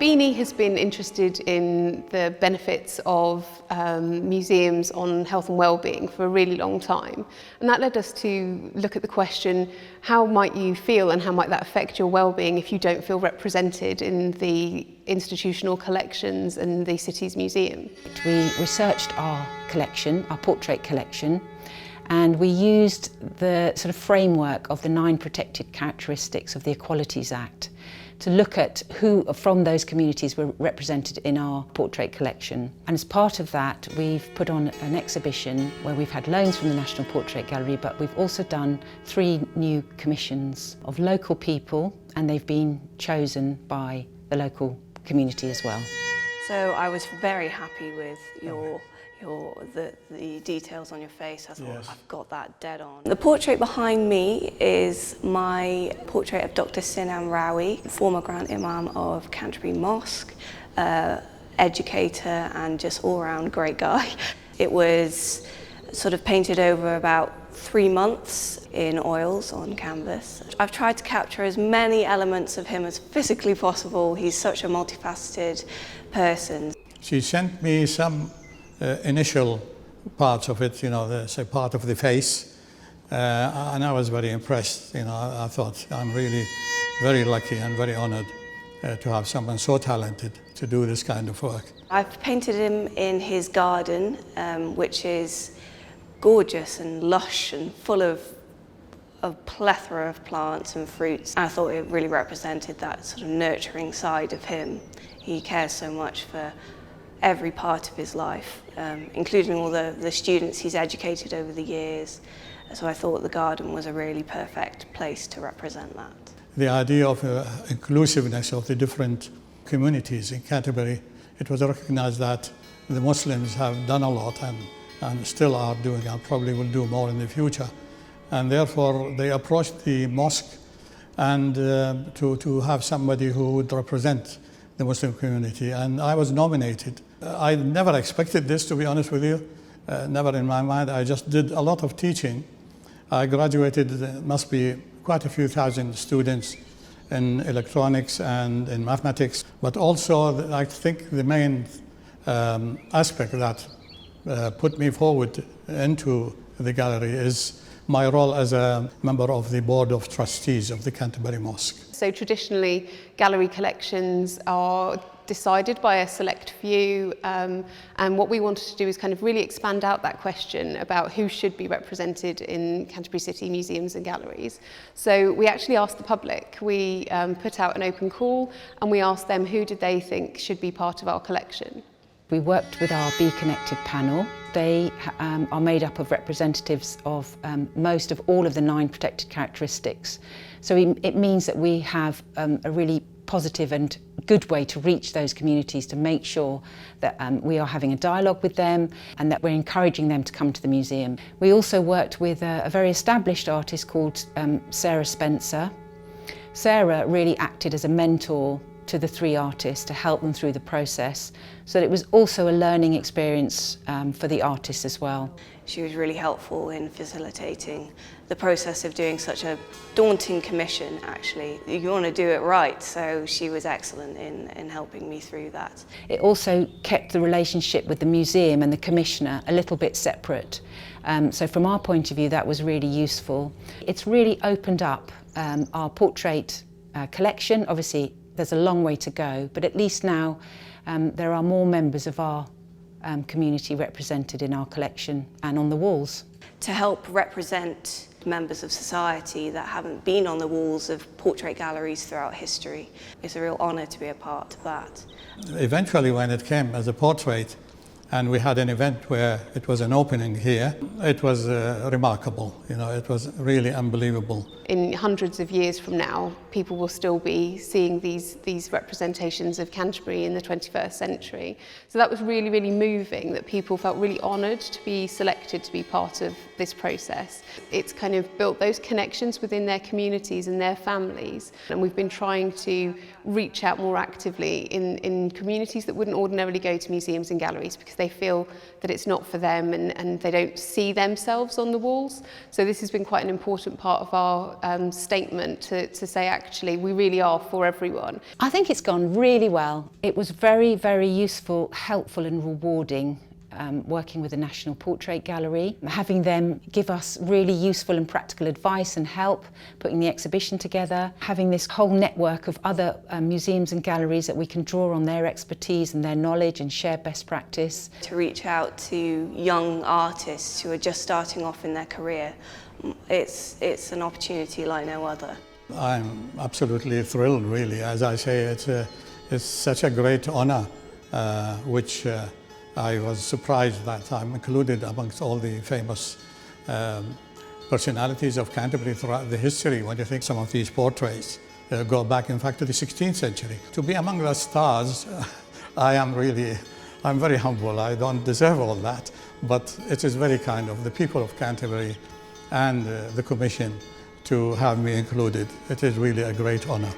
Beaney has been interested in the benefits of museums on health and well-being for a really long time, and that led us to look at the question, how might you feel and how might that affect your well-being if you don't feel represented in the institutional collections and the city's museum? We researched our collection, our portrait collection, and we used the sort of framework of the 9 protected characteristics of the Equalities Act to look at who from those communities were represented in our portrait collection. And as part of that, we've put on an exhibition where we've had loans from the National Portrait Gallery, but we've also done 3 new commissions of local people, and they've been chosen by the local community as well. So I was very happy with the details on your face. I thought, yes, I've got that dead on. The portrait behind me is my portrait of Dr. Sinan Rawi, former Grand Imam of Canterbury Mosque, educator and just all-round great guy. It was sort of painted over about 3 months in oils on canvas. I've tried to capture as many elements of him as physically possible. He's such a multifaceted person. She sent me some initial parts of it, say part of the face, and I was very impressed. I thought I'm really very lucky and very honored to have someone so talented to do this kind of work. I've painted him in his garden, which is gorgeous and lush and full of a plethora of plants and fruits. I thought it really represented that sort of nurturing side of him. He cares so much for every part of his life, including all the students he's educated over the years. So I thought the garden was a really perfect place to represent that. The idea of inclusiveness of the different communities in Canterbury, it was recognized that the Muslims have done a lot and still are doing and probably will do more in the future. And therefore they approached the mosque and to have somebody who would represent the Muslim community, and I was nominated. I never expected this, to be honest with you, never in my mind. I just did a lot of teaching. I graduated, must be quite a few thousand students in electronics and in mathematics, but also I think the main aspect that put me forward into the gallery is my role as a member of the Board of Trustees of the Canterbury Mosque. So traditionally, gallery collections are decided by a select few, and what we wanted to do is kind of really expand out that question about who should be represented in Canterbury City museums and galleries. So we actually asked the public. We put out an open call and we asked them who did they think should be part of our collection. We worked with our Be Connected panel. They are made up of representatives of most of all of the 9 protected characteristics. So it means that we have a really positive and good way to reach those communities to make sure that we are having a dialogue with them and that we're encouraging them to come to the museum. We also worked with a very established artist called Sarah Spencer. Sarah really acted as a mentor to the 3 artists to help them through the process, so that it was also a learning experience for the artists as well. She was really helpful in facilitating the process of doing such a daunting commission, actually. You want to do it right, so she was excellent in helping me through that. It also kept the relationship with the museum and the commissioner a little bit separate. So from our point of view, that was really useful. It's really opened up our portrait collection. Obviously, there's a long way to go, but at least now there are more members of our community represented in our collection and on the walls. To help represent members of society that haven't been on the walls of portrait galleries throughout history, it's a real honour to be a part of that. Eventually, when it came as a portrait, and we had an event where it was an opening here, it was remarkable. It was really unbelievable. In hundreds of years from now, people will still be seeing these representations of Canterbury in the 21st century. So that was really, really moving, that people felt really honoured to be selected to be part of this process. It's kind of built those connections within their communities and their families, and we've been trying to reach out more actively in communities that wouldn't ordinarily go to museums and galleries because they feel that it's not for them and they don't see themselves on the walls. So this has been quite an important part of our statement to say actually we really are for everyone. I think it's gone really well. It was very, very useful, helpful and rewarding working with the National Portrait Gallery, having them give us really useful and practical advice and help putting the exhibition together, having this whole network of other museums and galleries that we can draw on their expertise and their knowledge and share best practice. To reach out to young artists who are just starting off in their career, it's an opportunity like no other. I'm absolutely thrilled, really. As I say, it's such a great honour, which I was surprised that I'm included amongst all the famous personalities of Canterbury throughout the history. When you think some of these portraits go back, in fact, to the 16th century. To be among the stars, I'm very humble. I don't deserve all that, but it is very kind of the people of Canterbury and the Commission to have me included. It is really a great honour.